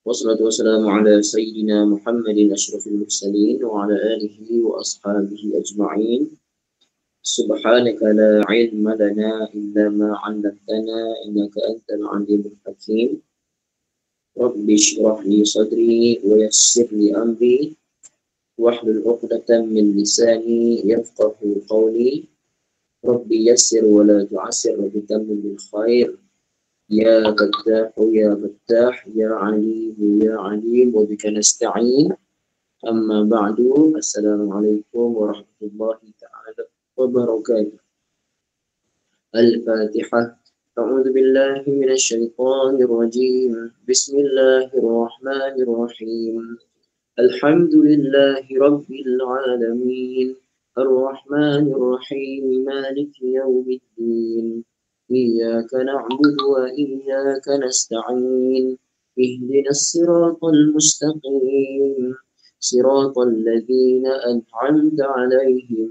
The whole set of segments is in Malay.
Wassalatu wassalamu ala sayyidina Muhammadin asyrafil mursalin wa ala alihi wa ashabihi ajma'in. Subhanaka la ilma lana illa ma 'allamtana innaka antal alimul hakim. Rabbi shrah li sadri wa yassir li amri wahlul 'uqdatam min lisani yafqahu qawli. Rabbi yassir wa la tu'assir wa bitammin bil khair. Ya Fattah, Ya Fattah, Ya Alim, Ya Alim, wa bika nasta'in. Amma ba'du, Assalamualaikum warahmatullahi ta'ala wabarakatuh. Al-Fatihah. A'udzu billahi minasy syaithanir rajim. Bismillahirrahmanirrahim. Alhamdulillahi rabbil alamin. Ar-Rahmanir Rahim. Maliki yaumiddin. إياك نعبد وإياك نستعين اهدنا الصراط المستقيم صراط الذين أنعمت عليهم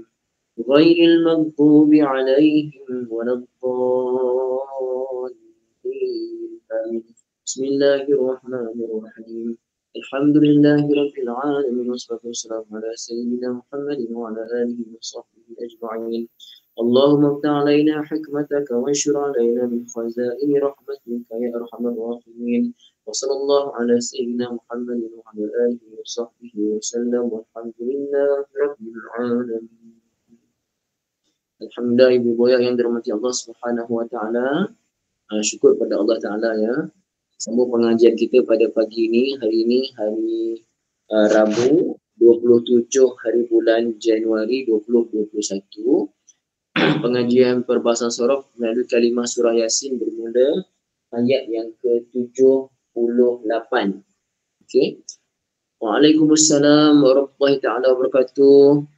غير المغضوب عليهم ولا الضالين آمين. بسم الله الرحمن الرحيم الحمد لله رب العالمين والصلاة والسلام على سيدنا محمد وعلى آله وصحبه أجمعين. اللهم افتح علينا حكمتك وانشر علينا من خزائن رحمتك يا ارحم الراحمين وصلى الله على سيدنا محمد وعلى اله وصحبه وسلم والحمد لله رب العالمين. Alhamdulillah ibu boya yang dirahmati Allah Subhanahu wa taala. Syukur pada Allah taala ya. Sambung pengajian kita pada pagi ini, hari Rabu 27 hari bulan Januari 2021. Pengajian perbahasan sorof melalui kalimah surah Yasin bermula ayat yang ke-78. Okey. Waalaikumsalam warahmatullahi taala wabarakatuh.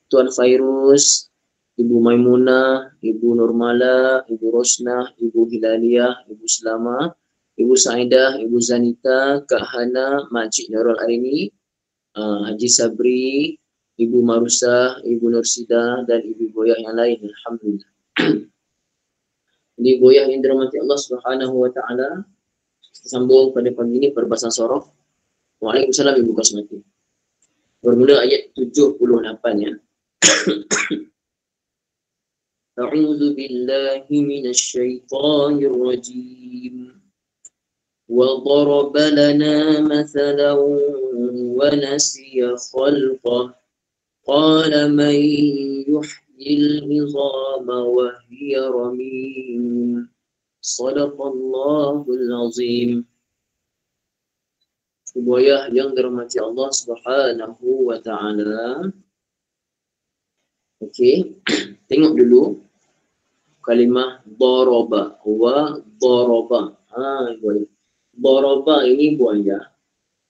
Tuan Fairuz, Ibu Maimunah, Ibu Nurmala, Ibu Rosnah, Ibu Hilaliyah, Ibu Selama, Ibu Saidah, Ibu Zanita, Kak Hana, Makcik Nurul Arini, Haji Sabri, Ibu Marusah, Ibu Nursida dan Ibu Boyah yang lain. Alhamdulillah. Ibu Boyah yang dirahmati Allah Subhanahu wa taala. Kita sambung pada pagi ini perbahasan sorof. Waalaikumsalam Ibu Kasmati. Bermula ayat 78 ya. A'udzu billahi minasy syaithanir rajim. Wa daraba lana mathalan wa nasiya khalqah. قال من يحيي العظام وهي رميم صدق الله العظيم. Buaya yang dirahmati Allah Subhanahu wa taala. Okey, tengok dulu kalimah daraba wa daraba. Buaya. Daraba ini buaya.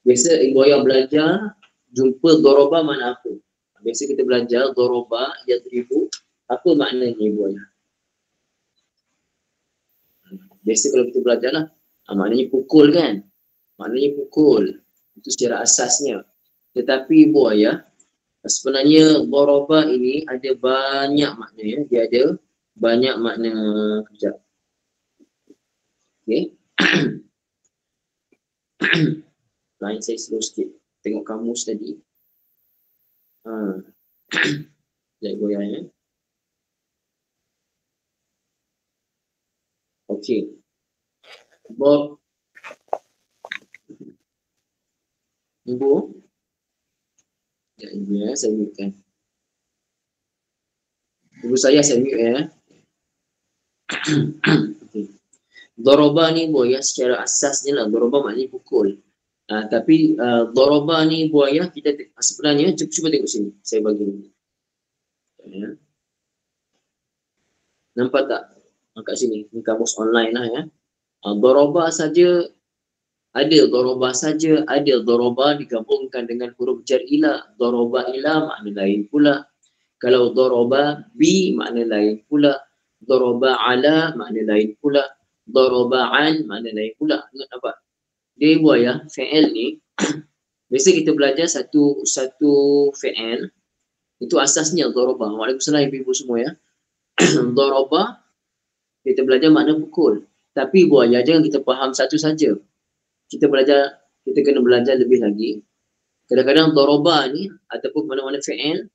Biasa buaya belajar jumpa daraba mana apa? Biasa kita belajar doroba, yadribu, apa maknanya buaya? Biasa kalau kita belajar lah, maknanya pukul kan? Maknanya pukul. Itu secara asasnya. Tetapi buaya, sebenarnya doroba ini ada banyak makna ya. Dia ada banyak makna. Kejap. Okay. Lain saya slow sikit. Tengok kamus tadi. Sekejap goyang ya. Okey. Bob. Ibu. Ya, ibu ya, saya mute kan. Ibu saya mute ya. Okay. Doroba ni buaya secara asasnya lah. Doroba maknanya pukul. Tapi doroba ni buaya kita sebenarnya cuba tengok sini. Saya bagi ni. Ya. Nampak tak? Kat sini. Ni kamus online lah ya. Doroba saja ada doroba saja, ada doroba digabungkan dengan huruf jar ila. Doroba ila makna lain pula. Kalau doroba bi makna lain pula. Doroba ala makna lain pula. Doroba an makna lain pula. Ingat apa? Dia buaya, fi'il ni, biasa kita belajar satu fi'il, itu asasnya doroba. Waalaikumsalam ibu-ibu semua ya. Doroba, kita belajar makna pukul. Tapi buaya jangan kita faham satu saja. kita kena belajar lebih lagi. Kadang-kadang daraba ni ataupun mana-mana fi'il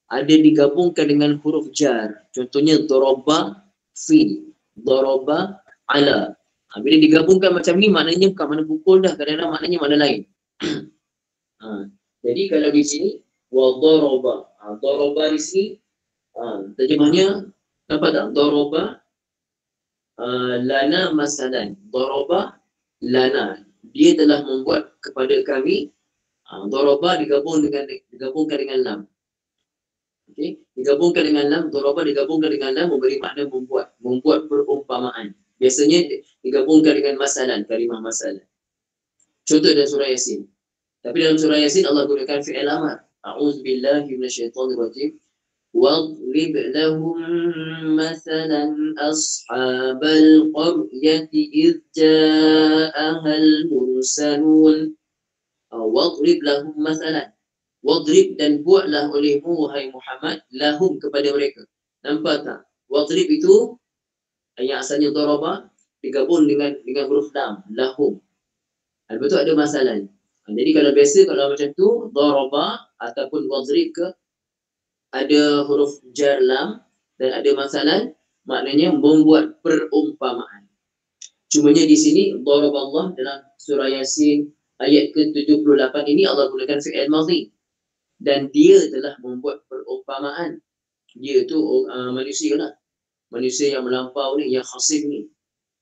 ada digabungkan dengan huruf jar. Contohnya daraba fil, daraba ala. Bila digabungkan macam ni maknanya bukan mana pukul dah, kadang-kadang maknanya mana lain. Jadi kalau di sini wa daraba. Daraba di sini terjemahnya nampak tak? Daraba lana masalan. Daraba lana. Dia telah membuat kepada kami. Daraba digabungkan dengan lam. Okey, digabungkan dengan lam, daraba digabungkan dengan lam memberi makna membuat perumpamaan. Biasanya digabungkan dengan masalan, kalimah masalan. Contoh dalam surah Yasin. Tapi dalam surah Yasin Allah gunakan fi'il amar. A'udzubillahi minasyaitonirrajim. واضرب لهم مثلا أصحاب القرية إذ جاءها المرسلون. واضرب لهم مثلا. Wadrib dan buatlah olehmu wahai Muhammad lahum kepada mereka. Nampak tak? Wadrib itu yang asalnya daraba digabung dengan huruf lam, lahum. Lepas tu ada masalah. Jadi kalau biasa kalau macam tu daraba ataupun wadrib ke ada huruf jar lam dan ada masalah, maknanya membuat perumpamaan. Cumanya di sini daraba Allah dalam surah Yasin ayat ke-78 ini Allah gunakan fi'il madhi. Dan dia telah membuat perumpamaan. Dia tu manusia lah. Manusia yang melampau ni, yang khasif ni.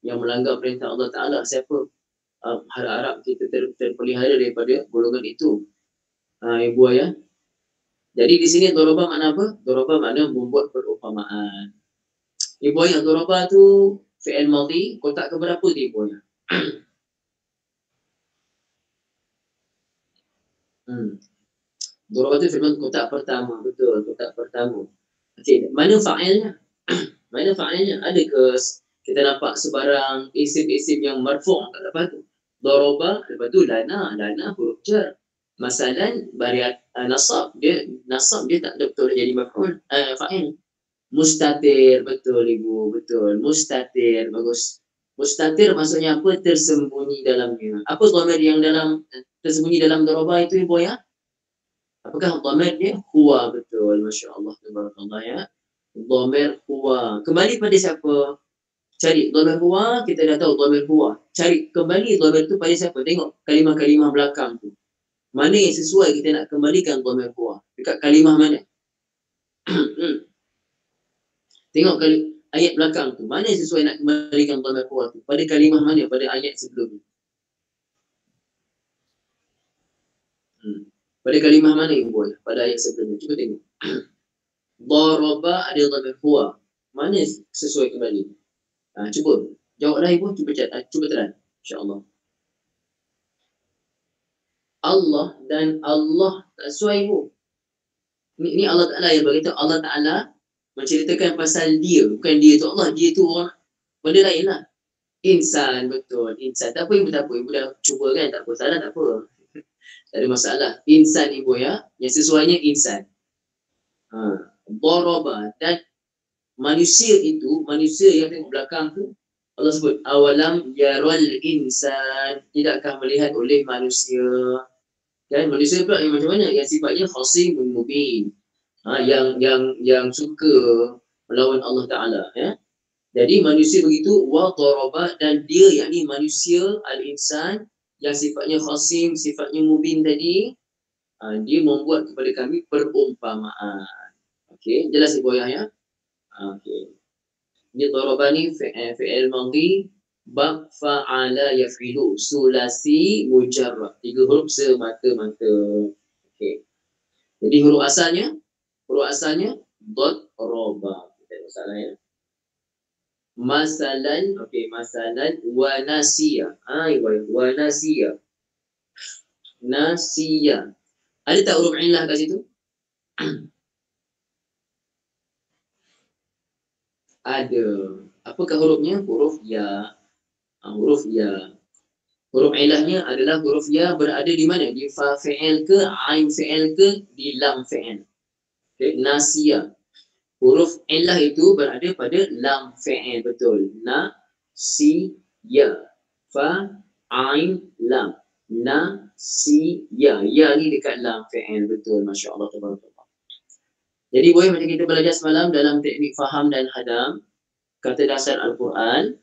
Yang melanggar perintah Allah Ta'ala. Siapa? Harap-harap kita terpelihara daripada golongan itu. Ibu ayah. Jadi di sini daraba makna apa? Daraba makna membuat perumpamaan. Ibu ayah, daraba tu fi'il madhi. Kotak keberapa tu ibu ayah? Daraba tu firman kotak pertama. Betul, kotak pertama. Okey, mana fa'ilnya? Mana fa'ilnya? Ada ke kita nampak sebarang isim-isim yang marfu' kat lepas tu? Daraba, lepas tu lana huruf jar. Masalan bariat nasab dia tak ada betul jadi maf'ul fa'il. Mustatir, betul ibu, betul. Mustatir, bagus. Mustatir maksudnya apa? Tersembunyi dalamnya. Apa dhamir yang tersembunyi dalam daraba itu ibu ya? Apakah dhamir dia? Huwa, betul. Masya-Allah, tabarakallah ya. Dhamir huwa. Kembali pada siapa? Cari dhamir huwa, kita dah tahu dhamir huwa. Cari kembali dhamir tu pada siapa? Tengok kalimah-kalimah belakang tu. Mana yang sesuai kita nak kembalikan dhamir huwa? Dekat kalimah mana? Tengok ayat belakang tu. Mana yang sesuai nak kembalikan dhamir huwa tu? Pada kalimah mana? Pada ayat sebelum ni. Pada kalimah mana ibu boleh? Pada ayat sebelumnya. Cuba tengok. Daraba ada dhamir huwa. Mana sesuai kembali? Cuba. Jawablah ibu. Cuba terang. InsyaAllah. Allah dan Allah tak sesuai ibu. Ini Allah Ta'ala yang beritahu. Allah Ta'ala menceritakan pasal dia. Bukan dia tu Allah. Dia tu orang. Benda lain lah. Insan. Betul. Insan. Tak apa ibu. Tak apa. Ibu dah cuba kan. Tak apa. Salah tak apa. Tak ada masalah. Insan ibu ya. Yang sesuainya insan. Daraba. Dan manusia itu, manusia yang tengok belakang tu, Allah sebut, awalam yaral insan. Tidakkah melihat oleh manusia. Kan? Manusia pula yang macam mana? Yang sifatnya khasimun mubin. Yang suka melawan Allah Ta'ala. Ya? Jadi manusia begitu, wa daraba. Dan dia, yakni manusia, al-insan, yang sifatnya khasim, sifatnya mubin tadi, dia membuat kepada kami perumpamaan. Okey, jelas ibu ayah ya? Okey. Ini daraba ni fi'il madhi bab fa'ala yaf'ilu sulasi mujarrad. 3 huruf semata-mata. Okey. Jadi huruf asalnya daraba. Kita ada masalah ya. Masalan, okey, masalan wa nasiya. Wa nasiya. Nasiya. Ada tak huruf illah kat situ? Ada. Apakah hurufnya? Huruf ya. Huruf ya. Huruf ilahnya adalah huruf ya berada di mana? Di fa fi'il ke, ain fi'il ke, di lam fi'il. Okay. Nasiya. Huruf illah itu berada pada lam fi'il. Betul. Na, si, ya. Fa, Ain, lam. Nasiya. Ya ni dekat lam fi'il. Betul. Masya Allah. Tabarakallah. Jadi boleh macam kita belajar semalam dalam teknik faham dan hadam. Kata dasar Al-Quran.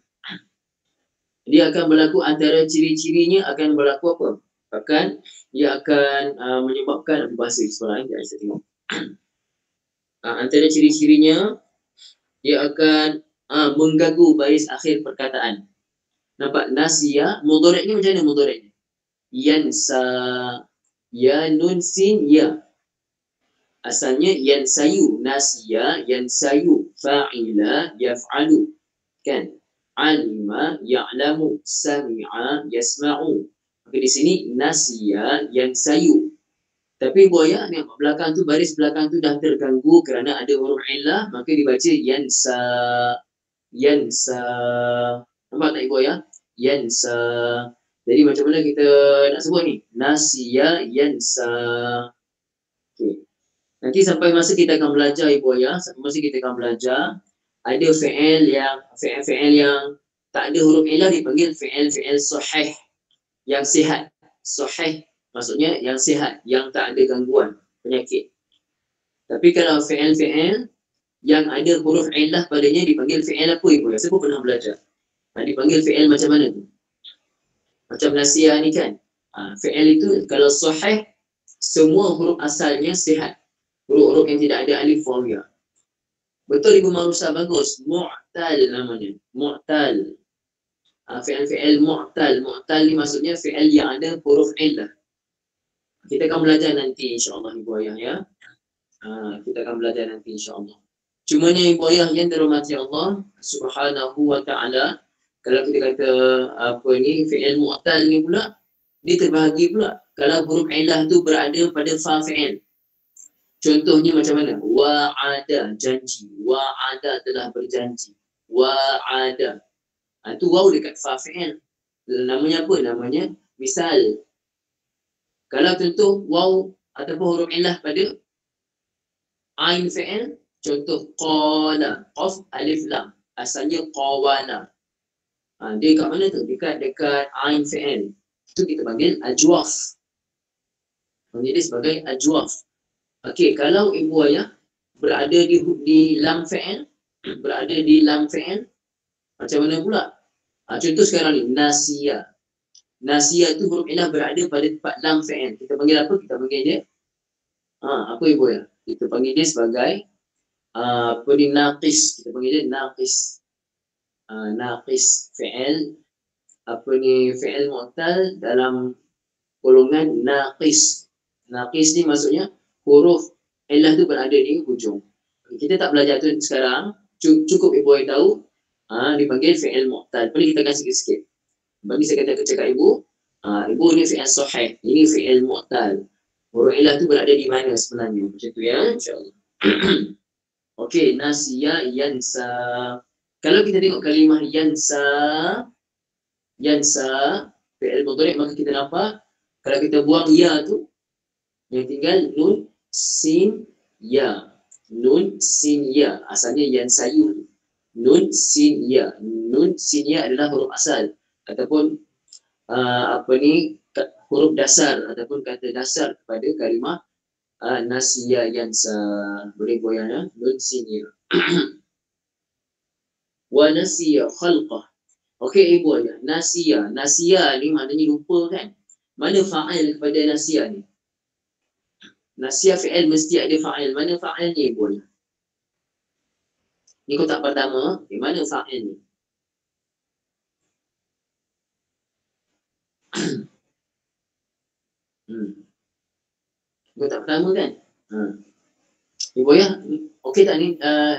Dia akan berlaku antara ciri-cirinya akan berlaku apa? Bahkan dia akan menyebabkan bahasa sekolah ini. Saya tengok. Antara ciri-cirinya dia akan mengganggu baris akhir perkataan. Nampak? Nasiya. Mudhari' ni macam mana mudhari'? Yansa. Ya nun sin ya. Asalnya yansayu. Nasiya yansayu. Fa'ila yaf'alu. Kan? Alima ya'lamu. Sami'a yasma'u. Maka di sini nasiya yansayu. Tapi buaya ni belakang tu, baris belakang tu dah terganggu kerana ada huruf illah, maka dibaca yansa. Yansa. Nampak tak ibu ya? Yansa. Jadi macam mana kita nak sebut ni? Nasiya yansa. Okay. Nanti sampai masa kita akan belajar ibu ya, sampai masa kita akan belajar, ada fi'il yang tak ada huruf illah dipanggil fi'il sahih, yang sihat. Sahih maksudnya yang sihat, yang tak ada gangguan penyakit. Tapi kalau fi'il yang ada huruf illah padanya dipanggil fi'il apa ibu ya? Siapa pernah belajar? Dipanggil fi'il macam mana tu? Macam nasiya ni kan. Fi'il itu kalau sahih, semua huruf asalnya sihat. Huruf-huruf yang tidak ada alif waw ya. Betul Ibu Marusa, bagus. Mu'tal namanya. Mu'tal. Fi'il mu'tal. Mu'tal ni maksudnya fi'il yang ada huruf illah. Kita akan belajar nanti insyaAllah Ibu Ayah ya. Kita akan belajar nanti insyaAllah. Cumanya Ibu Ayah yang dirahmati Allah Subhanahu wa ta'ala, kalau kita kata fi'il mu'tal ni pula, dia terbahagi pula kalau huruf illah tu berada pada fa fi'il. Contohnya macam mana? Wa'ada, janji. Wa'ada, telah berjanji. Wa'ada. Itu waw dekat fa fi'il. Namanya apa? Namanya misal. Kalau contoh waw ataupun huruf illah pada ain fi'il, contoh qala, qaf alif lam. Asalnya qawala. Dia kat mana tu? Dekat ain fi'il. Itu kita panggil ajwaf. Panggil dia sebagai ajwaf. Okey, kalau ibu ayah berada di lam fi'il, berada di lam fi'il, macam mana pula? Contoh sekarang ni, nasiya. Nasiya tu huruf illah berada pada tempat lam fi'il. Kita panggil apa? Kita panggil dia apa ibu ayah? Kita panggil dia sebagai naqis. Kita panggil dia naqis. Naqis fi'il fi'il mu'tal dalam golongan naqis. Naqis ni maksudnya huruf illah tu berada di hujung. Kita tak belajar tu sekarang. Cukup ibu ayah tahu dipanggil fi'il mu'tal. Boleh kita kasih sikit. Bagi saya cakap ibu, ibu ni fi'il sahih, ini fi'il mu'tal. Huruf illah tu berada di mana sebenarnya? Macam tu ya, insyaAllah. Okey, nasiya yansa. Kalau kita tengok kalimah yansa, fi'il mudhari', maka kita nampak kalau kita buang ya tu, yang tinggal nun sin ya. Nun sin ya. Asalnya yansayu. Nun sin ya. Nun sin ya adalah huruf asal ataupun huruf dasar ataupun kata dasar kepada kalimah nasiya yansa. Boleh goyang ya. Nun sin ya. Wa nasiya khalqah. Okey ibu ayah, nasiya. Nasiya ni maknanya lupa kan? Mana fa'il kepada nasiya ni? Nasiya fi'il mesti ada fa'il. Mana fa'il ni ibu ayah? Ni kotak pertama. Mana fa'il ni? Kotak pertama kan? Ibu ayah, okey tak ni?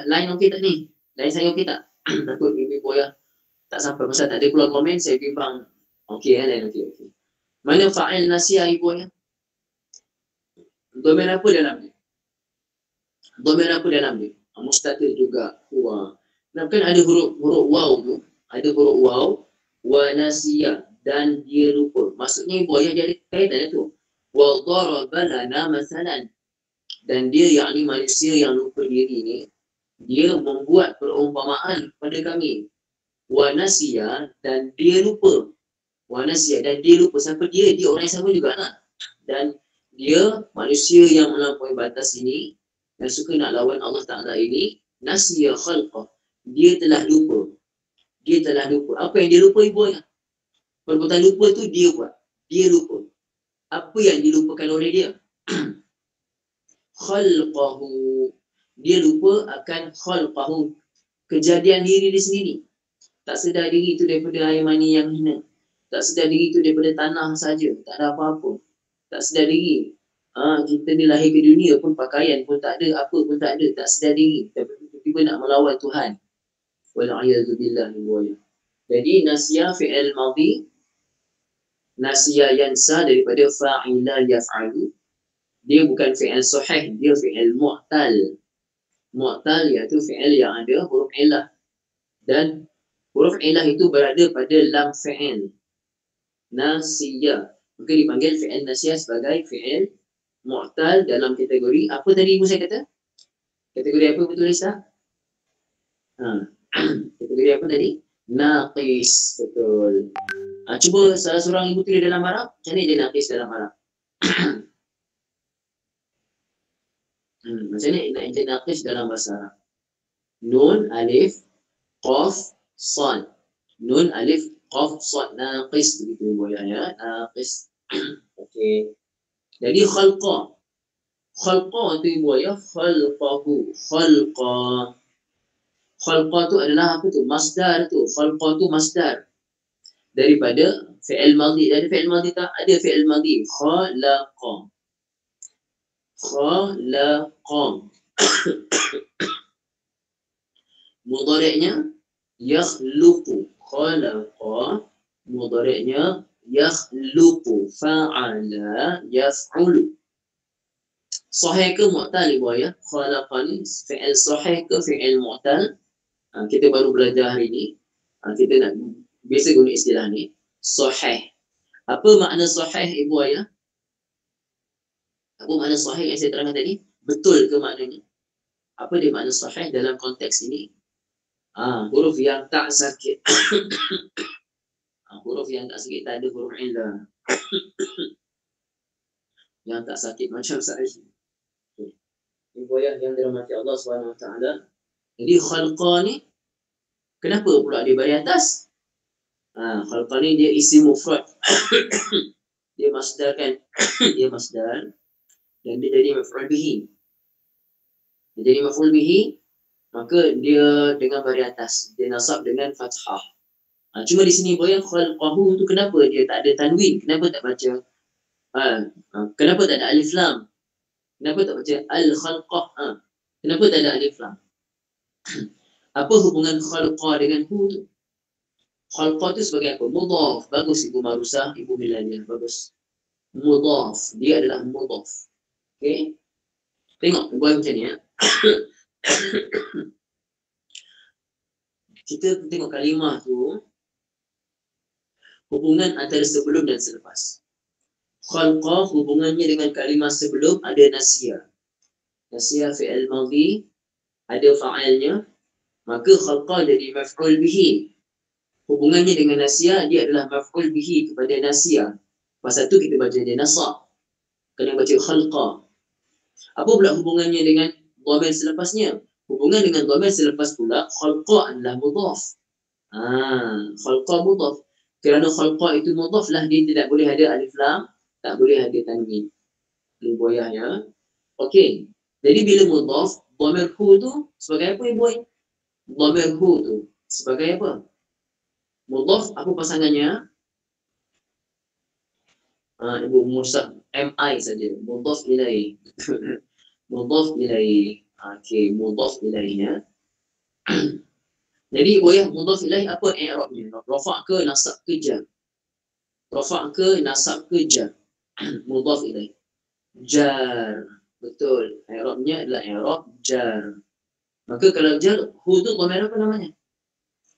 Line okey tak ni? Line saya okey tak? Takut ibu ayah tak sampai pasal tak ada keluar komen, saya bimbang. Okey kan? Okey. Mana fa'il nasiya ibu ayah? Dhamir apa dalam ni? Dhamir apa dalam ni? Mustatir juga. Nah, kan ada huruf waw tu. Ada huruf waw. Wa nasiya. Dan dia lupa. Maksudnya ibu ayah jadi kaitan tu. Wa daraba lana masalan. Dan dia yakni manusia yang lupa diri ni, dia membuat perumpamaan kepada kami. Wa nasiya, dan dia lupa. Wa nasiya, dan dia lupa. Siapa dia? Dia orang yang sama juga lah. Dan dia manusia yang melampaui batas ini, yang suka nak lawan Allah Ta'ala ini, nasiya khalqah. Dia telah lupa. Dia telah lupa. Apa yang dia lupa, ibu ayah? Perbuatan lupa tu dia buat. Dia lupa. Apa yang dilupakan oleh dia? Khalqahu. Dia lupa akan khalqahu. Kejadian diri dia sendiri. Tak sedar diri itu daripada air mani yang hina. Tak sedar diri itu daripada tanah saja. Tak ada apa-apa. Tak sedar diri. Kita ni lahir ke dunia pun pakaian pun tak ada. Apa pun tak ada. Tak sedar diri. Tiba-tiba nak melawan Tuhan. Wal'iyadzubillah. Jadi nasiyah fi'il madhi. Nasiyah yansa daripada fa'ila yaf'alu. Dia bukan fi'il sahih. Dia fi'il mu'tal. Mu'tal iaitu fi'il yang ada huruf ilah. Dan huruf ilah itu berada pada lam fi'il. Nasiyah. Maka dipanggil fi'il nasiyah sebagai fi'il mu'tal dalam kategori. Apa tadi ibu saya kata? Kategori apa betul Lisa? Kategori apa tadi? Naqis. Betul. Cuba salah seorang ibu tulis dalam Arab. Macam mana dia naqis dalam Arab? Macam mana dia naqis dalam bahasa Arab? Nun, alif, qaf, sad. Nun, alif, qaf, sad. Naqis. Begitu ibu ya. Naqis. Okey. Jadi khalqa. Khalqa tu ibu ya. Khalqahu. Khalqa. Khalqa tu adalah apa tu? Masdar tu. Khalqa tu masdar. Daripada fi'il madhi. Ada fi'il madhi tak? Ada fi'il madhi. Khalaqa. Khalaqa. Mudhari'nya yakhluqu. Khalaqa. Mudhari'nya yakhluqu. Fa'ala yaf'ulu. Sahih ke mu'tal ibu ya? Khalaqa ni fi'il sahih ke fi'il mu'tal? Kita baru belajar hari ni. Kita nak biasa guna istilah ni. Sahih. Apa makna sahih ibu ayah? Apa makna sahih yang saya terangkan tadi? Betul ke maknanya? Apa dia makna sahih dalam konteks ini? Huruf yang tak sakit. Huruf yang tak sakit tak ada huruf ilah. Yang tak sakit macam saya. Ibu ayah yang dirahmati Allah SWT. Jadi khalqa ni, kenapa pula dia baris atas? Khalqa ni dia isim mufrad. Dia masdar kan? Dia masdar. Dan dia jadi maf'ul bihi. Dia jadi maf'ul bihi, maka dia dengan baris atas. Dia nasab dengan fathah. Cuma di sini boleh khalqahu tu kenapa dia tak ada tanwin? Kenapa tak baca? Kenapa tak ada alif lam? Kenapa tak baca al-khalqah? Kenapa tak ada alif lam? Apa hubungan khalqa dengan hu tu? Khalqa tu sebagai apa? Mudhaf. Bagus Ibu Marusah, Ibu Milania. Bagus. Mudhaf. Dia adalah mudhaf. Okey. Tengok buat macam ni ya. Kita tengok kalimah tu, hubungan antara sebelum dan selepas. Khalqa hubungannya dengan kalimah sebelum ada nasiyah. Nasiyah fi'il madhi, ada fa'ilnya, maka khalqa jadi maf'ul bihi. Hubungannya dengan nasiyah, dia adalah maf'ul bihi kepada nasiyah. Pasal tu kita baca dia nasab. Kena baca khalqa. Apa pula hubungannya dengan dhamir selepasnya? Hubungan dengan dhamir selepas pula, khalqa adalah mudhaf. Khalqa mudhaf. Kerana khalqa itu mudhaf lah, dia tidak boleh ada alif lam, tak boleh ada tanwin. Ibu ayah ya. Okey. Jadi bila mudhaf, dhamir hu tu sebagai apa ibu ayah? Dhamir hu tu sebagai apa? Mudhaf apa pasangannya? Ibu Musa MI saja. Mudhaf ilaih. Mudhaf ilaih. Okey, mudhaf ilaihnya. Jadi ibu ayah mudhaf ilaih apa i'rabnya? Rafa' ke nasab ke jar? Rafa' ke nasab ke jar? Mudhaf ilaih. Jar. Betul. I'rabnya adalah i'rab jar. Maka kalau jar, hu tu dhamir apa namanya?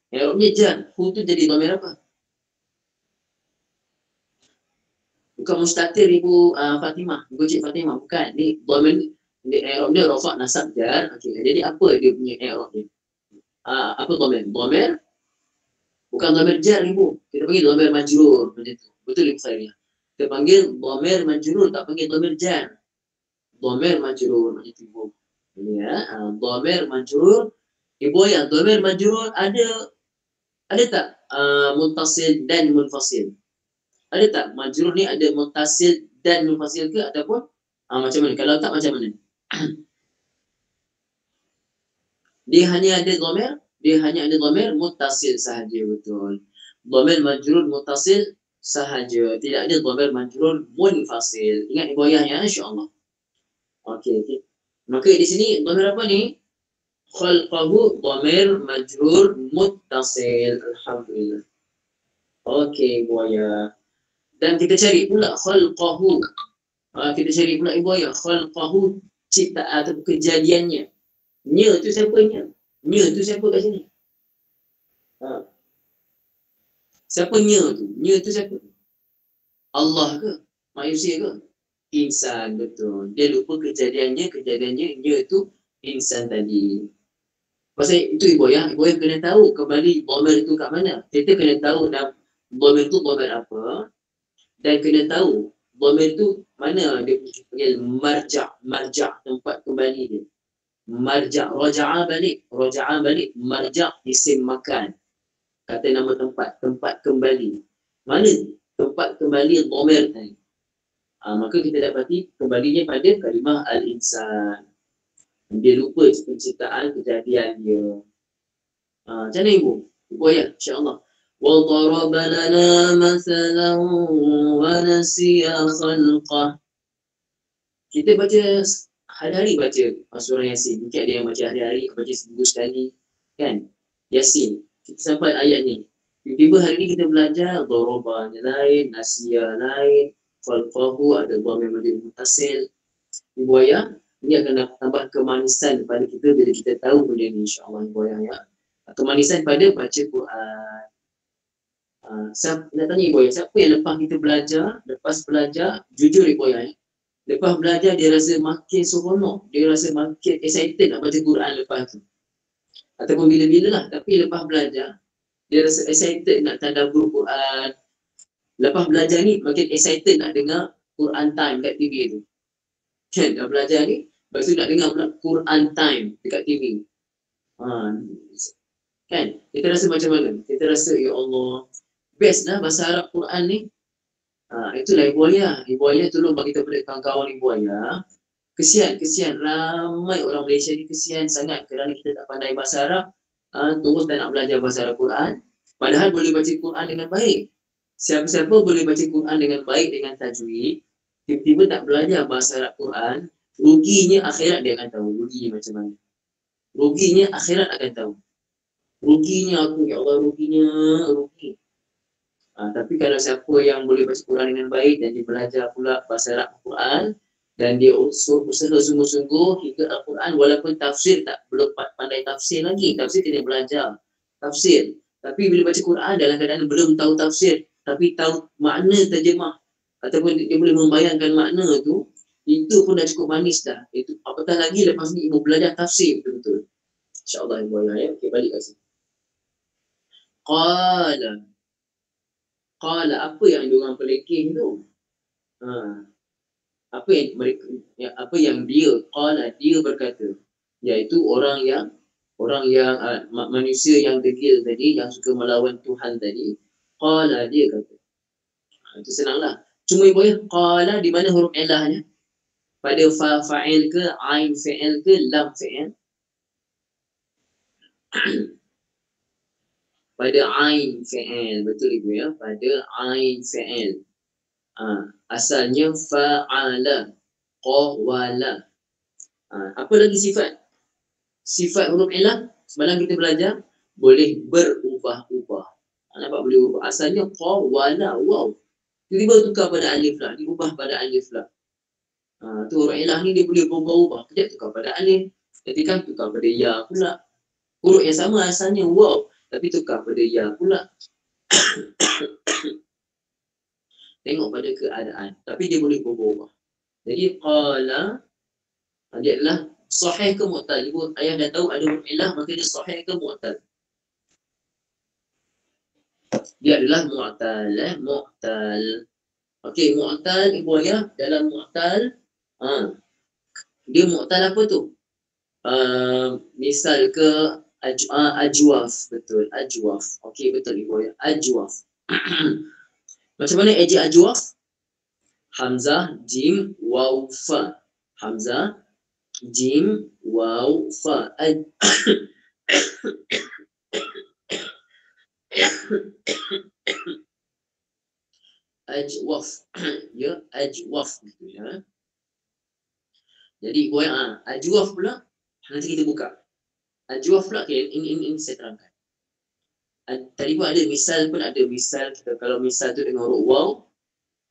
I'rabnya jar. Hu tu jadi dhamir apa? Bukan mustatir Ibu Fatimah. Ibu Cik Fatimah. Bukan. Ni dhamir ni i'rab dia rafa' nasab jar. Okey. Jadi apa dia punya i'rab dia? Apa dhamir? Dhamir Bukan dhamir jar ibu. Kita panggil dhamir majrur. Macam tu. Betul Ibu Khairiyah. Kita panggil dhamir majrur, tak panggil dhamir jar. Dhamir majrur. Macam tu ibu. Ya, dhamir majrur. Ibu ya, dhamir majrur ada tak muttasil dan munfasil? Ada tak majrur ni ada muttasil dan munfasil ke ataupun macam mana? Kalau tak macam mana? Dia hanya ada dhamir muttasil sahaja, betul. Dhamir majrur muttasil sahaja, tidak ada dhamir majrur munfasil. Ingat ibu ayah ya, insya-Allah. Okey. Maka di sini dhamir apa ni? Khalqahu dhamir majrur muttasil. Alhamdulillah. Okey ibu ayah. Dan kita cari pula khalqahu. Kita cari pula ibu ayah khalqahu, ciptaan atau kejadiannya. Nya tu siapa nya? Nya tu siapa kat sini? Siapa nya tu? Nya tu siapa? Allah ke? Manusia ke? Insan, betul. Dia lupa kejadiannya nya tu insan tadi. Pasal itu ibu ya kena tahu kembali dhamir itu kat mana. Kita kena tahu dhamir itu dhamir apa, dan kena tahu dhamir itu mana dia panggil marja' tempat kembali dia. Marja' raja'a balik, marja' isim makan. Kata nama tempat kembali. Mana tempat kembali dhamir tadi? Maka kita dapati kembalinya pada kalimah al-insan. Dia lupa penciptaan kejadian dia. Macam mana ibu? Ibu ayat, insya-Allah. Wa daraba lana mathalan wa nasiya khalqah. Kita baca hari-hari baca surah Yasin. Mungkin ada yang baca hari-hari, baca seminggu sekali, kan? Yasin. Kita sampai ayat ni. Tiba-tiba hari ni kita belajar darabanya lain, nasiya lain, khalqahu ada dhamir majrur muttasil. Ibu ayah, ini akan tambah kemanisan pada kita bila kita tahu benda ni, insya-Allah ibu ayah ya. Kemanisan pada baca Quran. Nak tanya ibu ayah, siapa yang lepas belajar, jujur ibu ayah, lepas belajar dia rasa makin seronok, dia rasa makin excited nak baca Quran lepas tu. Ataupun bila-bila lah, tapi lepas belajar, dia rasa excited nak tadabbur Quran. Lepas belajar ni, makin excited nak dengar Quran time kat TV tu. Kan, dah belajar ni, lepas tu nak dengar pula Quran time dekat TV. Kan, kita rasa macam mana? Kita rasa, ya Allah, best lah bahasa Arab Quran ni. Itulah ibu ayah. Ibu ayah tolong bagi tahu pada kawan-kawan ibu ayah. Kesian, ramai orang Malaysia ni kesian sangat kerana kita tak pandai bahasa Arab. Terus tak nak belajar bahasa Arab Quran. Padahal boleh baca Quran dengan baik. Siapa-siapa boleh baca Quran dengan baik, dengan tajwid. Tiba-tiba tak belajar bahasa Arab Quran, ruginya akhirat dia akan tahu. Ruginya macam mana? Ruginya akhirat akan tahu. Ruginya aku, ya Allah, rugi. Tapi kalau siapa yang boleh baca Quran dengan baik dan dia belajar pula bahasa Arab Quran, dan dia usaha sungguh-sungguh hingga Al-Quran, walaupun tafsir belum pandai tafsir lagi, tafsir kena belajar tafsir, tapi bila baca Quran dalam keadaan belum tahu tafsir tapi tahu makna terjemah ataupun dia boleh membayangkan makna tu, itu pun dah cukup manis dah. Itu apatah lagi lepas ni ibu belajar tafsir betul-betul, insya-Allah ibu ayah ya. Okey, balik kat sini. Qala apa yang diorang pelekeh tu? Apa yang dia berkata, iaitu orang yang manusia yang degil tadi, yang suka melawan Tuhan tadi. Qala, dia kata. Itu senanglah. Cuma ibu ayah, qala di mana huruf ilahnya? Pada fa'il ke, ain fi'il ke, lam fi'il? Pada ain fi'il, betul ibu ya, pada ain fi'il. Asalnya fa'ala, qawala. Apa lagi sifat? Sifat huruf ilah semalam kita belajar boleh berubah-ubah. Nampak boleh ubah. Asalnya qawala, wow. Tiba-tiba tukar pada alif lah, diubah pada alif lah. Tu huruf ilah ni dia boleh berubah-ubah. Kejap tukar pada alif, nanti kan tukar pada ya pula. Huruf yang sama asalnya wow, tapi tukar pada ya pula. Tengok pada keadaan, tapi dia boleh berubah. Jadi qala dia adalah sahih ke mu'tal. Ibu ayah dah tahu ada huruf ilah, maka dia sahih ke mu'tal. Dia adalah mu'tal, mu'tal. Okey, mu'tal ibu ayah dalam mu'tal, dia mu'tal apa tu? Misal ke ajwaf, betul, ajwaf. Okey, betul ibu ayah, ajwaf. Macam mana eja ajwaf? Hamzah, jim, waw, fa. Hamzah, jim, waw, fa. Ajwaf. Ya, ajwaf gitu ya. Jadi boy ajwaf pula nanti kita buka. Ajwaf pula okay, ini saya terangkan. Tadi pun ada misal kita kalau misal tu dengan huruf waw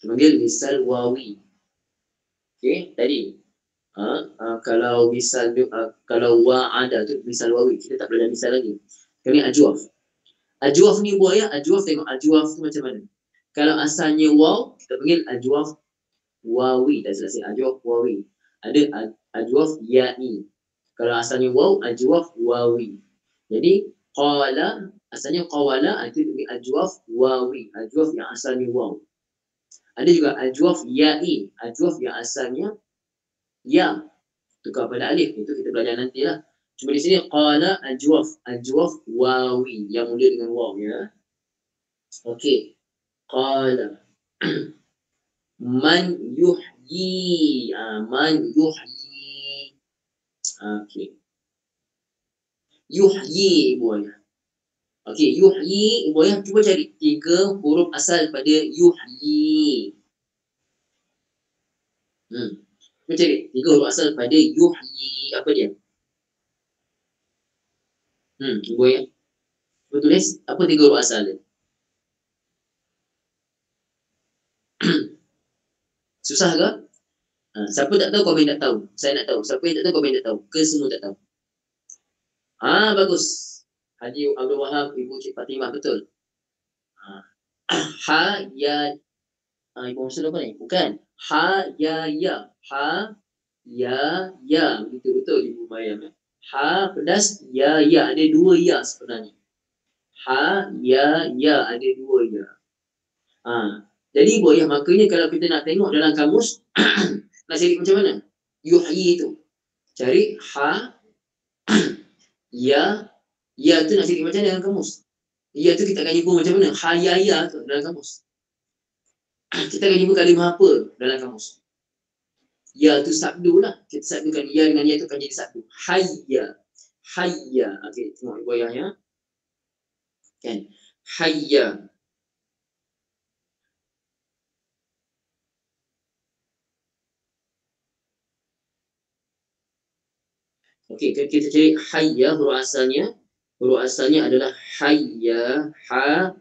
kita panggil misal wawi. Okey, tadi kalau misal kalau wa ada tu misal wawi, kita tak belajar misal lagi. Kami ajwaf. Ajwaf ni boy ajwaf, tengok ajwaf tu macam mana. Kalau asalnya waw kita panggil ajwaf wawi, dah selesai ajwaf wawi. Ada ajwaf ya'i. Kalau asalnya waw, ajwaf wawi. Jadi qala asalnya qawala, itu ajwaf wawi, ajwaf yang asalnya waw. Ada juga ajwaf ya'i, ajwaf yang asalnya ya, tukar pada alif, itu kita belajar nantilah. Cuma di sini qala ajwaf, ajwaf wawi yang mula dengan waw ya. Okey. Qala man yuhyi, man yuhyi. Okey. Yuhyi ibu ayah. Okey, yuhyi ibu ayah cuba cari 3 huruf asal pada yuhyi. Cuba cari 3 huruf asal pada yuhyi, apa dia? Ibu ayah. Cuba tulis apa 3 huruf asal dia? Susah ke? Siapa tak tahu komen tak tahu. Saya nak tahu. Siapa yang tak tahu komen tak tahu. Ke semua tak tahu? Bagus. Haji Abdul Wahab, Ibu Cik Fatimah, betul. Ha ya ibu maksud apa ni? Bukan. Ha ya ya. Ha ya ya. Betul Ibu Mayam. Ha pedas ya ya. Ada 2 ya sebenarnya. Ha ya ya. Ada 2 ya. Jadi ibu ayah, makanya kalau kita nak tengok dalam kamus nak cari macam mana? Yuhyi itu. Cari ha ya ya tu nak cari macam mana dalam kamus? Ya tu kita akan jumpa macam mana? Ha ya ya tu dalam kamus. Kita akan jumpa kalimah apa dalam kamus? Ya tu sabdu lah. Kita sabdukan ya dengan ya tu akan jadi sabdu. Hayya. Hayya. Okey, tengok ibu ayah ya. Kan? Hayya. Okey, kita cari hayya, huruf asalnya. Huruf asalnya adalah hayya, ha,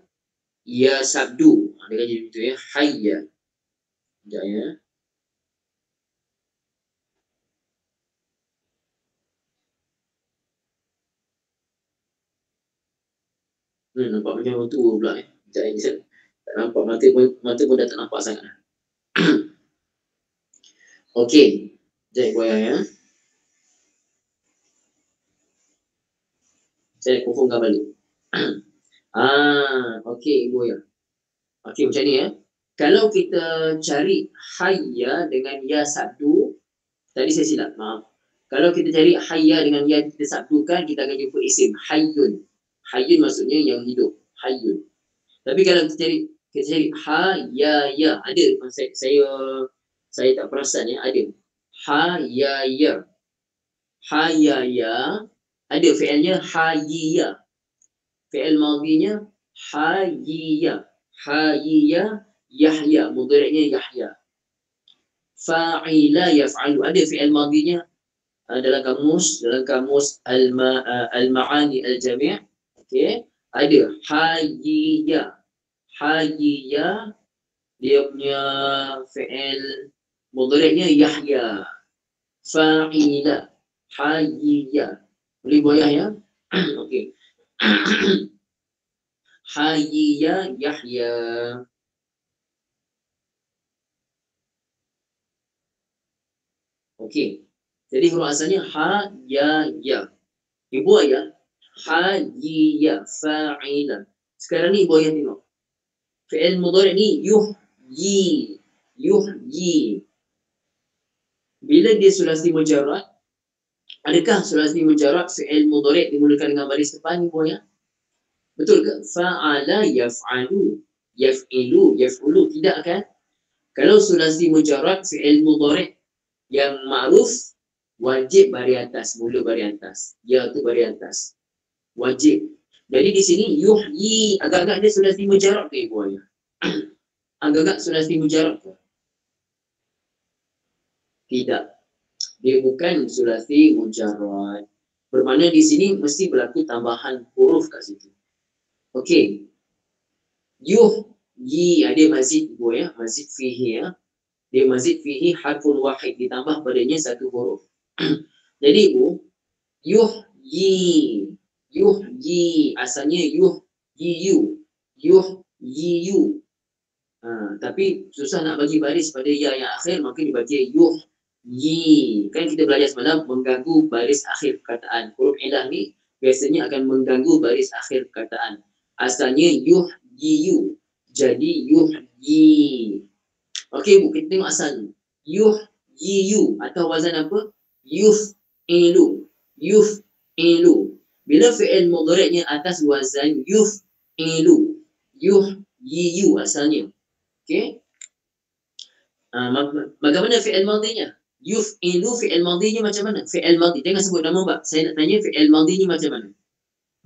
ya sabdu. Dia kan jadi begitu ya. Hayya. Sekejap ya. Nampak macam orang tua pula eh. Sekejap tak nampak, mata pun dah tak nampak sangat. Okey. Sekejap ibu ayah ya. Saya confirmkan balik. Okey ibu ayah. Okey macam ni ya. Kalau kita cari hayya dengan ya sabdu, tadi saya silap, maaf. Kalau kita cari hayya dengan ya kita sabdukan, kita akan jumpa isim hayyun. Hayyun maksudnya yang hidup, hayyun. Tapi kalau kita cari ha ya ya, ada saya tak perasan ya, ada. Ha ya ya. Ha ya ya, ada fi'ilnya hayya. Fi'il madhinya hayya. Hayya Yahya, mudhari'nya Yahya. Fa'ila yaf'alu, ada fi'il madhinya dalam kamus al-ma'ani al-jami'. Okey, ada hayya. Hayya dia punya fi'il mudhari'nya Yahya. Fa'ila hayya. Boleh boyah ya? Okey. Hayya Yahya. Okey. Jadi huruf asalnya ha ya ya. Ibu ayah hayya fa'ila. Sekarang ni boy yang tengok. Fi'il mudhari' ni yuhyi. Yuhyi. Bila dia sulasi mujarrad, adakah sulasi mujarrad fi'il mudhari' dimulakan dengan baris depan ni boy ya? Betul ke? Fa'ala yaf'alu. Yaf'ilu. Yaf'ulu. Tidak kan? Kalau sulasi mujarrad fi'il mudhari' yang ma'ruf, wajib baris atas. Mula baris atas. Ya tu baris atas. Wajib. Jadi di sini yuhyi, agak-agak dia sulasi mujarrad ke ibu ayah? Agak-agak sulasi mujarrad ke? Tidak. Dia bukan sulasi mujarrad. Bermakna di sini mesti berlaku tambahan huruf kat situ. Okey. Yuhyi, ada mazid ibu ya, mazid fihi ya. Dia mazid fihi harfun wahid, ditambah padanya satu huruf. Jadi ibu, yuhyi. Yuhyi, asalnya yuhyiyu. Yuhyiyu. Tapi susah nak bagi baris pada ya yang akhir, maka dibaca yuhyi. Kan kita belajar semalam mengganggu baris akhir perkataan. Huruf ilah ni biasanya akan mengganggu baris akhir perkataan. Asalnya yuhyiyu. Jadi yuhyi. Okey bu, kita tengok asalnya. Yuhyiyu atau wazan apa? Yuf'ilu. Yuf'ilu. Bila fi'il mudhari'nya atas wazan yuf'ilu. Yuhyiyu asalnya. Okey. Bagaimana fi'il madhinya? Yuf'ilu fi'il madhinya macam mana? Fi'il madhi, jangan sebut nama bab. Saya nak tanya fi'il madhinya macam mana?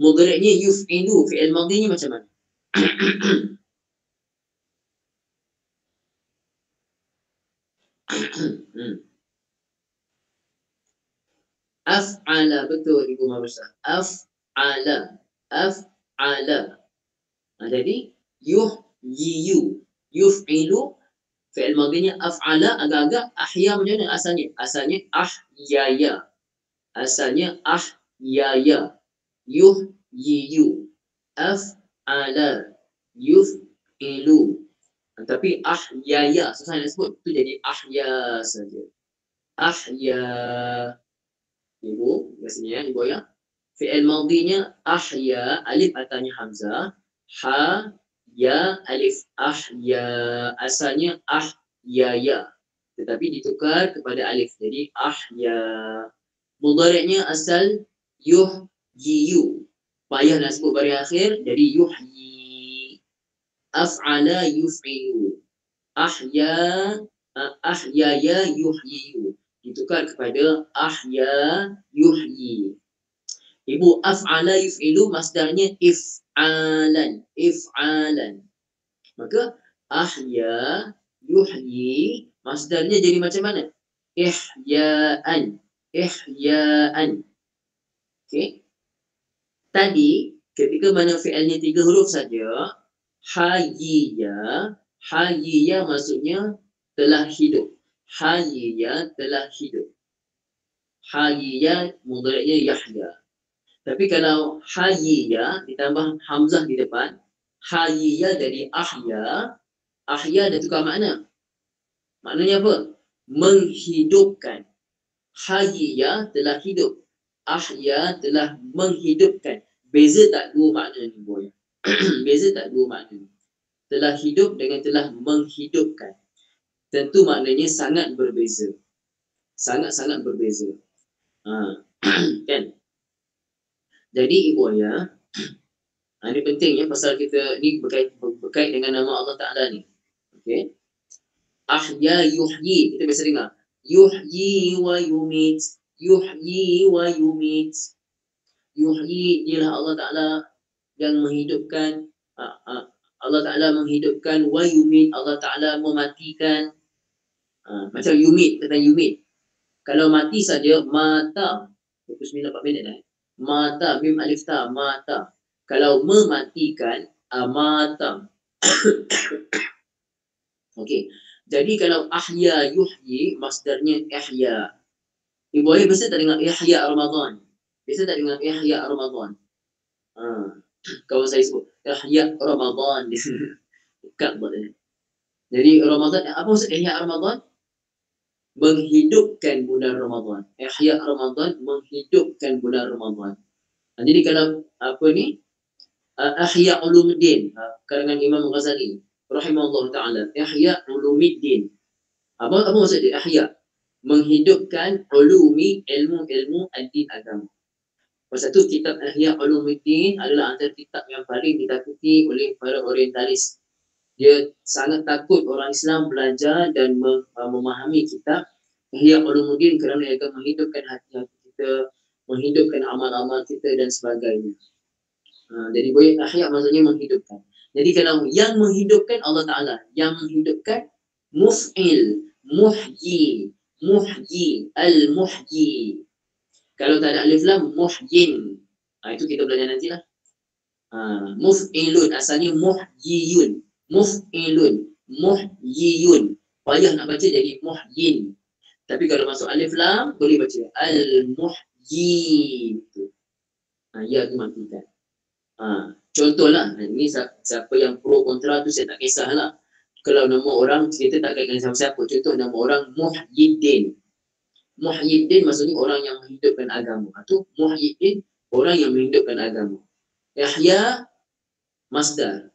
Mudhari'nya yuf'ilu, fi'il madhinya macam mana? Af'ala, betul Ibu Marusa. Af'ala. Af'ala. Jadi yuhyiyu. Yuf'ilu fi'il madhinya af'ala, agak-agak ahya macam mana asalnya? Asalnya ahyaya. Asalnya ahyaya. Yuhyiyu. Af'ala. Yuf'ilu. Tapi ahyaya, susah nak sebut, tu jadi ahya saja. Ahya. Ibu, biasanya ibu ya. Fi'il madhinya ahya, alif atasnya hamzah, ha ya alif, ahya. Asalnya ahyaya, tetapi ditukar kepada alif jadi ahya. Mudhari'nya asal yuhyiyu, payah nak sebut baris akhir jadi yuhyi. Af'ala yuf'ilu. Ahya, ahyaya yuhyiyu, ditukar kepada ahya yuhyi. Ibu, af'ala yuf'ilu masdarnya if'alan. If'alan. Maka ahya yuhyi masdarnya jadi macam mana? Ihya'an. Ihya'an. Okey. Tadi ketika mana fi'ilnya 3 huruf saja, hayya. Hayya maksudnya telah hidup. Hayya telah hidup. Hayya mudhari'nya yahya. Tapi kalau hayya ditambah hamzah di depan, hayya dari ahya, ahya dah tukar makna. Maknanya apa? Menghidupkan. Hayya telah hidup. Ahya telah menghidupkan. Beza tak dua makna ni boy? Beza tak dua makna? Telah hidup dengan telah menghidupkan. Tentu maknanya sangat berbeza. Sangat-sangat berbeza. Kan? Jadi ibu ayah, ini penting ya, pasal kita ni berkait dengan nama Allah Ta'ala ni. Okay. Ahya yuhyi, kita biasa dengar. Yuhyi wa yumit. Yuhyi wa yumit. Yuhyi, ialah Allah Ta'ala yang menghidupkan. Allah Ta'ala menghidupkan. Wa yumit, Allah Ta'ala mematikan. Macam yumit, kata yumit. Kalau mati saja, mata. Pukul 9-4 minit dah. Mata, mim alif ta, mata. Kalau mematikan, amata. Okey. Jadi kalau ahya yuhyi, masdarnya ihya. Ibu ayah biasa tak dengar ihya Ramadan? Biasa tak dengar ihya Ramadan? Kalau saya sebut ihya Ramadan. Jadi Ramadan, apa maksud ihya Ramadan? Menghidupkan bulan Ramadan. Ihya Ramadan, menghidupkan bulan Ramadan. Jadi kalau apa ni, Ihya Ulumuddin, karangan Imam Ghazali rahimahullah taala. Ihya Ulumuddin. Apa maksud dia? Ihya, menghidupkan ulumi, ilmu-ilmu ad-din, agama. Pasal tu kitab Ihya Ulumuddin adalah antara kitab yang paling ditakuti oleh para orientalis. Dia sangat takut orang Islam belajar dan memahami kitab Ihya Ulumuddin kerana ia akan menghidupkan hati-hati kita, menghidupkan amal-amal kita dan sebagainya. Jadi boleh Ihya maksudnya menghidupkan. Jadi kalau yang menghidupkan Allah Ta'ala, yang menghidupkan muf'il, muhyi, muhyi, al-muhyi. Kalau tak ada alif lam, muhyin. Itu kita belajar nanti lah. Muf'ilun, asalnya muhyiyun. Muf'ilun, muhyiyun. Payah nak baca jadi muhyin. Tapi kalau masuk alif lam, boleh baca al-muhyi. Ya tu matikan. Contohlah, ini siapa yang pro kontra tu saya tak kisahlah. Kalau nama orang, kita tak kaitkan siapa-siapa. Contoh nama orang Muhyiddin. Muhyiddin maksudnya orang yang menghidupkan agama. Itu Muhyiddin, orang yang menghidupkan agama. Ihya masdar.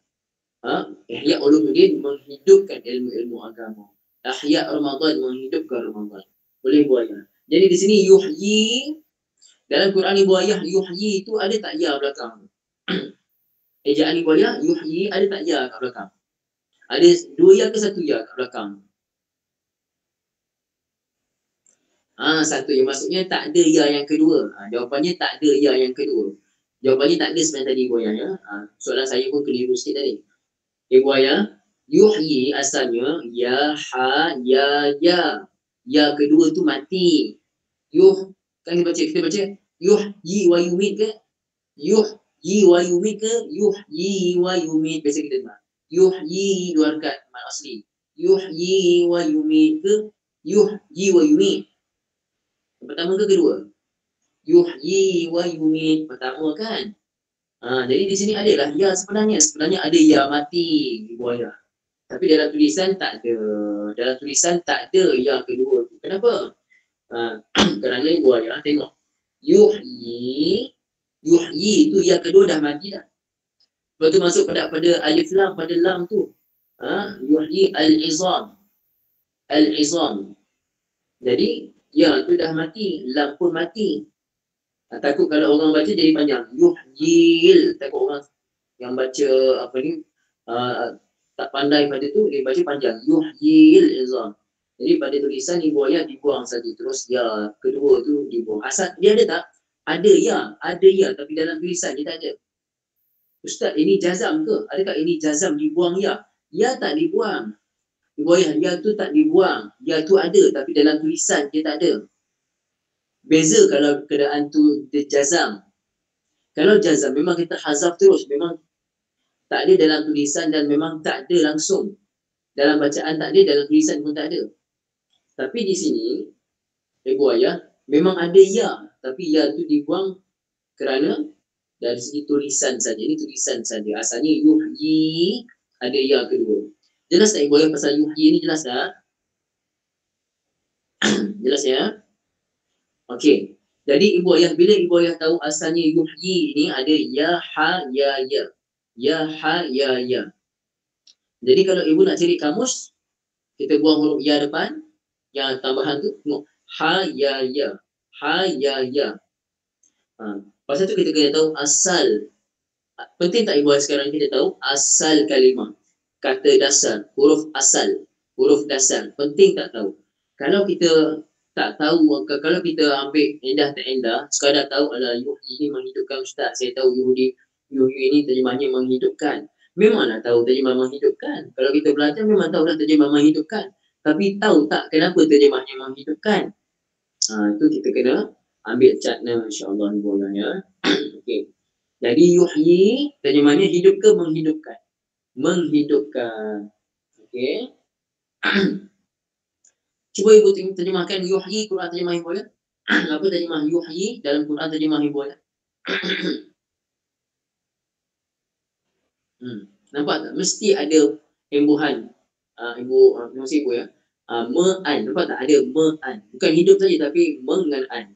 Ihya Ulumuddin menghidupkan ilmu-ilmu agama. Ihya Ramadan menghidupkan Ramadan. Boleh buaya. Jadi di sini yuhyi, dalam Quran buaya yuhyi itu ada tak ya belakang? Ejaan buaya yuhyi ada tak ya kat belakang? Ada 2 ya ke 1 ya kat belakang? Satu ya, maksudnya tak ada ya yang kedua. Jawapannya tak ada ya yang kedua. Jawapannya tak ada sebenarnya tadi buaya ya. Soalan saya pun keliru sikit tadi. Buaya, yuhyi asalnya ya ha ya ya. Ya kedua tu mati. Kan kita baca yuhyi wa yumit ke? Yuhyi wa yumit ke? Yuhyi wa yumit. Biasa kita dengar. Yuhyi 2 harakat mat asli. Yuhyi wa yumit ke? Yuhyi wa yumit. Pertama ke kedua? Yuhyi wa yumit. Pertama kan? Jadi di sini adalah ya sebenarnya ada ya mati buaya. Tapi dalam tulisan tak ada. Dalam tulisan tak ada ya kedua. Kenapa? Kerana buaya tengok. Yuhyi itu ya kedua dah mati dah. Lepas tu masuk pada alif lam, pada lam tu. Yuhyi al-izam. Al-izam. Jadi ya tu dah mati, lam pun mati. Takut kalau orang baca jadi panjang. Yuhyil. Takut orang yang baca apa ni tak pandai pada tu dia baca panjang. Yuhyil izam. Jadi pada tulisan ni buaya dibuang saja. Terus ya kedua tu dibuang. Asal dia ada tak? Ada ya tapi dalam tulisan dia tak ada. Ustaz, ini jazam ke? Adakah ini jazam dibuang ya? Ya tak dibuang. Buaya ya tu tak dibuang. Ya tu ada tapi dalam tulisan dia tak ada. Beza kalau keadaan tu dia jazam. Kalau jazam memang kita hazaf terus, memang tak ada dalam tulisan dan memang tak ada langsung. Dalam bacaan tak ada, dalam tulisan pun tak ada. Tapi di sini buaya memang ada ya, tapi ya tu dibuang kerana dari segi tulisan saja. Ini tulisan saja. Asalnya yuhyi, ada ya kedua. Jelas tak buaya pasal yuhyi ni, jelas tak? Jelas ya? Okey. Jadi bila ibu ayah tahu asalnya yuhyi ni ada ya ha ya ya. Ya ha ya ya. Jadi kalau ibu nak cari kamus, kita buang huruf ya depan, yang tambahan tu tengok ha ya ya. Ha ya ya. Pasal tu kita kena tahu asal. Penting tak ibu ayah sekarang kita tahu asal kalimah. Kata dasar, huruf asal, huruf dasar. Penting tak tahu. Kalau kita tak tahu, kalau kita ambil endah tak endah, sekadar tahu adalah yuhyi ini menghidupkan ustaz. Saya tahu yuhyi ini terjemahnya menghidupkan. Memanglah tahu terjemah menghidupkan. Kalau kita belajar memang tahu dah terjemah menghidupkan. Tapi tahu tak kenapa terjemahnya menghidupkan? Itu kita kena ambil catnya insya-Allah ya. Okey. Jadi yuhyi terjemahnya hidup ke menghidupkan? Menghidupkan. Okey. Cuba ibu terjemahkan yuhyi, Quran terjemah ibu ya. Apa terjemah yuhyi dalam Quran terjemah ibu ya? Nampak tak? Mesti ada imbuhan. Mesti ibu ya. Me'an. Nampak tak? Ada me'an. Bukan hidup saja tapi mengen'an.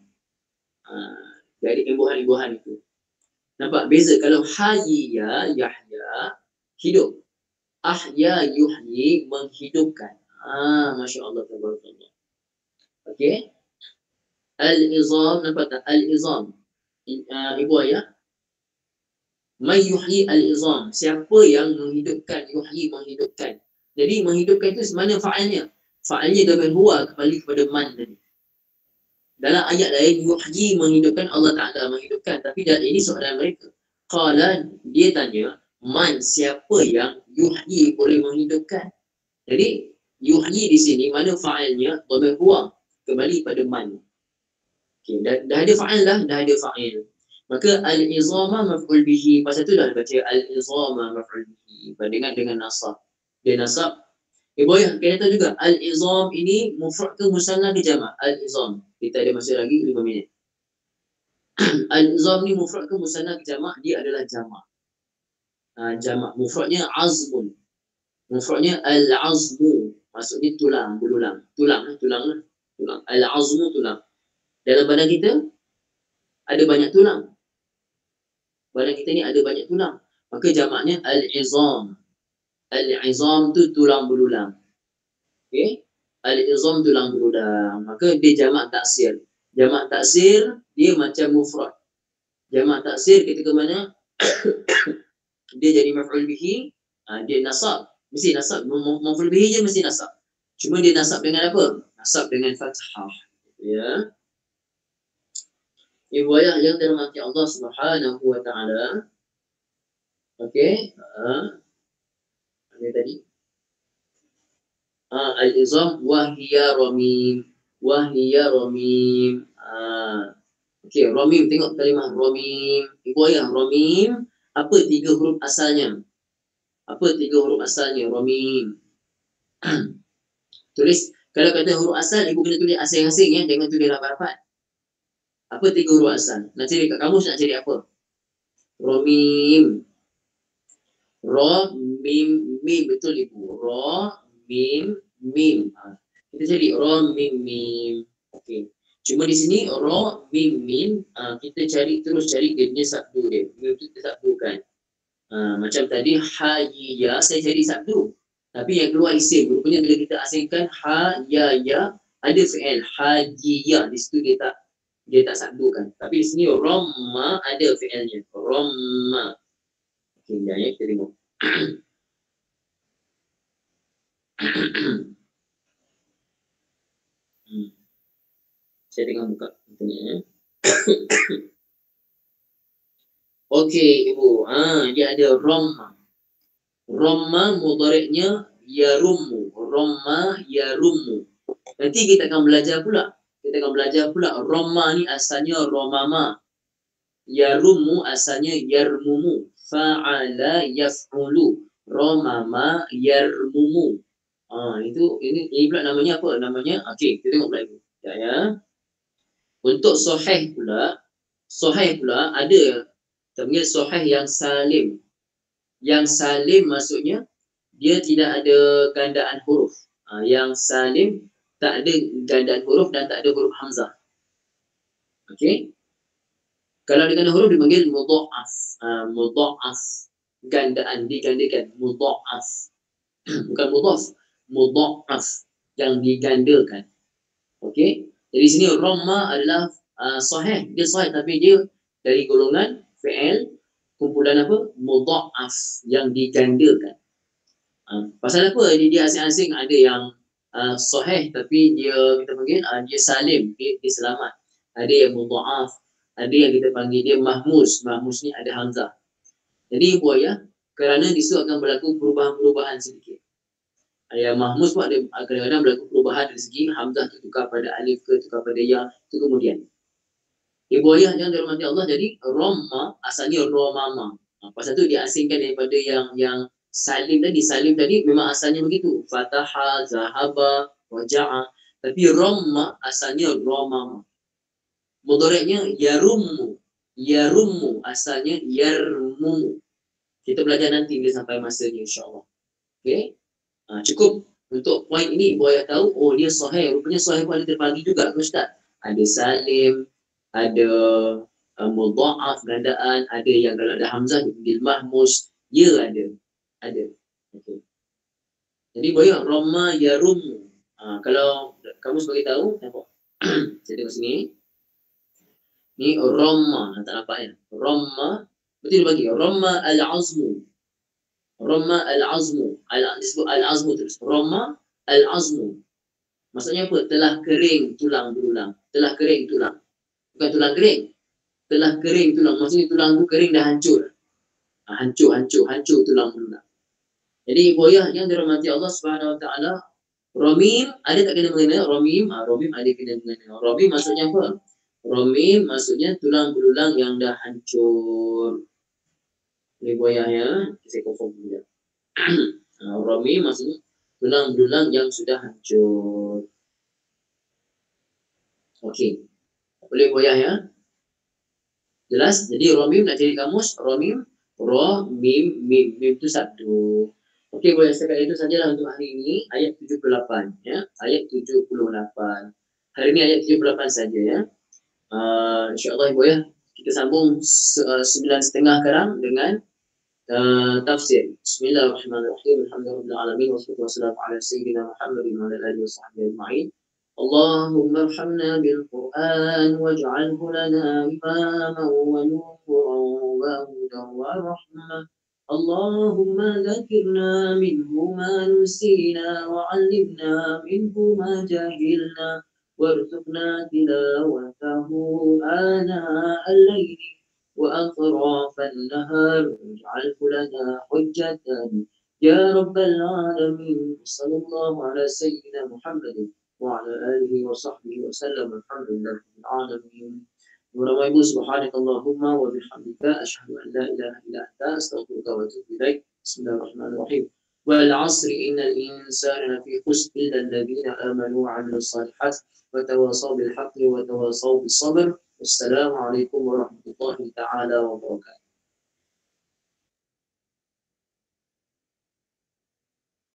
Jadi imbuhan-imbuhan itu. Nampak beza? Kalau hayya, Yahya, hidup. Ahya, yuhyi, menghidupkan. Masya Allah, tabarakallah. Okey. Al-izam, nampak tak? Al-izam. Ibu ayah. Man yuhyi al-izam. Siapa yang menghidupkan, yuhyi, menghidupkan. Jadi menghidupkan itu mana fa'alnya? Fa'alnya dengan huwa, kembali kepada man tadi. Dalam ayat lain, yuhyi, menghidupkan, Allah Ta'ala menghidupkan. Tapi dalam ini soalan mereka. Qala, dia tanya, man, siapa yang yuhyi boleh menghidupkan? Jadi, yuhyi di sini, mana fa'alnya? Dhamir huwa, kembali pada man. Okay, dah ada fa'al dah, dah ada fa'il. Maka al-izama maf'ul bihi. Pasal tu dah baca al-izama maf'ul bihi. Bandingkan dengan nasab. Dia nasab. Boleh kena tahu juga al-izam ini mufrad ke musanna ke jamak? Al-izam. Kita ada masa lagi 5 minit. Al-izam ni mufrad ke musanna ke jamak? Dia adalah jamak. Jamak. Mufradnya azmun. Mufradnya al-azmu. Maksudnya tulang, belulang. Tulang. Al-azmu tulang. Dalam badan kita ada banyak tulang. Badan kita ni ada banyak tulang. Maka jamaknya al-izam. Al-izam tu tulang belulang. Okey? Al-izam tulang belulang. Maka dia jamak taksir. Jamak taksir dia macam mufrad. Jamak taksir ketika mana dia jadi maf'ul bihi, dia nasab. Mesti nasab. Maf'ul bihi je mesti nasab. Cuma dia nasab dengan apa? Nasab dengan fathah. Ya. Ibu ayah yang dirahmati Allah Subhanahu wa taala. Okey. Apa tadi? Al-izam wahya ramim. Wahya ramim. Okey, ramim, tengok kalimah ramim. Ibu ayah, ramim apa 3 huruf asalnya? Apa 3 huruf asalnya ramim? Tulis, kalau kata huruf asal ibu kena tulis asing-asing ya, jangan tulis rapat-rapat. Apa 3 huruf asal? Nak cari kat kamus, nak cari apa? Ramim. Ra, mim, mim, betul ibu. Ra, mim, mim. Kita cari ra, mim, mim. Okey. Cuma di sini ra, mim, mim, kita terus cari dia punya sabdu dia. Mim tu kita sabdukan. Macam tadi hayya, saya cari sabdu. Tapi yang keluar isim. Rupanya bila kita asingkan hayya, ada fi'il hajiyya. Di situ dia tak sabdukan. Tapi di sini ramma ada fi'ilnya. Ramma. Okey, ya, kita tengok. Saya tengok buka katanya. Okey, ibu. Dia ada ramma. Ramma mudhari'nya yarummu. Ramma yarummu. Nanti kita akan belajar pula. Ramma ni asalnya ramama. Yarummu asalnya yarmumu. Fa'ala yaf'ulu. Ramama yarmumu. Ini pula namanya apa? Namanya, okey, kita tengok pula ibu. Ya. Untuk sahih pula ada terpanggil sahih yang salim. Yang salim maksudnya dia tidak ada gandaan huruf. Yang salim tak ada gandaan huruf dan tak ada huruf hamzah. Okey. Kalau dengan huruf dipanggil mudha'af. Mudha'af. Gandaan, digandakan. Mudha'af. Bukan mudhaf. Mudha'af. Yang digandakan. Okey. Jadi sini ramma adalah sahih. Dia sahih tapi dia dari golongan fi'il kumpulan apa? Mudha'af. Yang digandakan. Pasal apa? Dia asing-asing ada yang sahih tapi kita panggil dia salim, dia selamat. Ada yang mudha'af, ada yang kita panggil dia mahmus. Mahmus ni ada hamzah. Jadi ibu ayah, kerana di situ akan berlaku perubahan-perubahan sedikit. Yang mahmus pun ada kadang-kadang berlaku perubahan dari segi hamzah tu tukar pada alif ke tukar pada ya, itu kemudian. Ibu ayah yang dirahmati Allah, jadi ramma asalnya ramama. Pasal tu dia asingkan daripada yang salim tadi memang asalnya begitu. Fataha, zahaba, waja'a. Tapi ramma asalnya ramama. Mudhari'nya yarummu. Yarummu asalnya yarmumu. Kita belajar nanti bila sampai masanya insya-Allah. Okey? Cukup untuk poin ini ibu ayah tahu, dia sahih. Rupanya sahih pun ada terbagi juga ke Ustaz. Ada salim, ada mudha'af gandaan, ada yang kalau ada hamzah bil mahmus, ya ada. Okey. Jadi boleh ramma yarum. Kalau kamu sebagai tahu, nampak. Saya tengok sini. Ni ramma, tak nampak ya. Ramma, betul bagi ramma al-azmu. Ramma al-azmu. Disebut al-azmu terus. Ramma al-azmu. Maksudnya apa? Telah kering tulang berulang. Telah kering tulang. Bukan tulang kering. Telah kering tulang. Maksudnya tulang tu kering dah hancur. Hancur tulang berulang. Jadi boyah yang dirahmati Allah Subhanahu Wa Taala, Romim ada tak kena mengena? Romim, Romim ada kena mengena. Romim maksudnya apa? Romim maksudnya tulang berulang yang dah hancur. Ini boyah ya, saya confirm juga. Romim maksudnya tulang berulang yang sudah hancur. Okey. Boleh boyah ya? Jelas? Jadi Romim nak cari kamus, Romim, Ro, Mim, Mim. Mim itu satu. Okey, boleh setakat itu sajalah untuk hari ini. Ayat 78. Ya? Ayat 78. Hari ini ayat 78 saja ya. InsyaAllah boleh kita sambung 9.30 sekarang dengan tafsir. Bismillahirrahmanirrahim. Alhamdulillahirabbil alamin wassalatu wassalamu ala sayyidina Muhammadin wa ala alihi washabbihi ajma'in. اللهم ارحمنا بالقرآن واجعله لنا إماما ونورا وهدى ورحمة. اللهم ذكرنا منه ما نسينا وعلمنا منه ما جهلنا وارزقنا تلاوته آناء الليل وأطراف النهار واجعله لنا حجة يا رب العالمين. صلى الله على سيدنا محمد وعلى آله وصحبه وسلم. الحمد لله رب العالمين. ورحمة سبحانك اللهم وبحمدك أشهد أن لا إله إلا أنت أستغفرك وأتوب إليك. بسم الله الرحمن الرحيم. والعصر إن الإنسان لفي خسر إلا الذين آمنوا وعملوا الصالحات وتواصوا بالحق وتواصوا بالصبر. والسلام عليكم ورحمة الله تعالى وبركاته.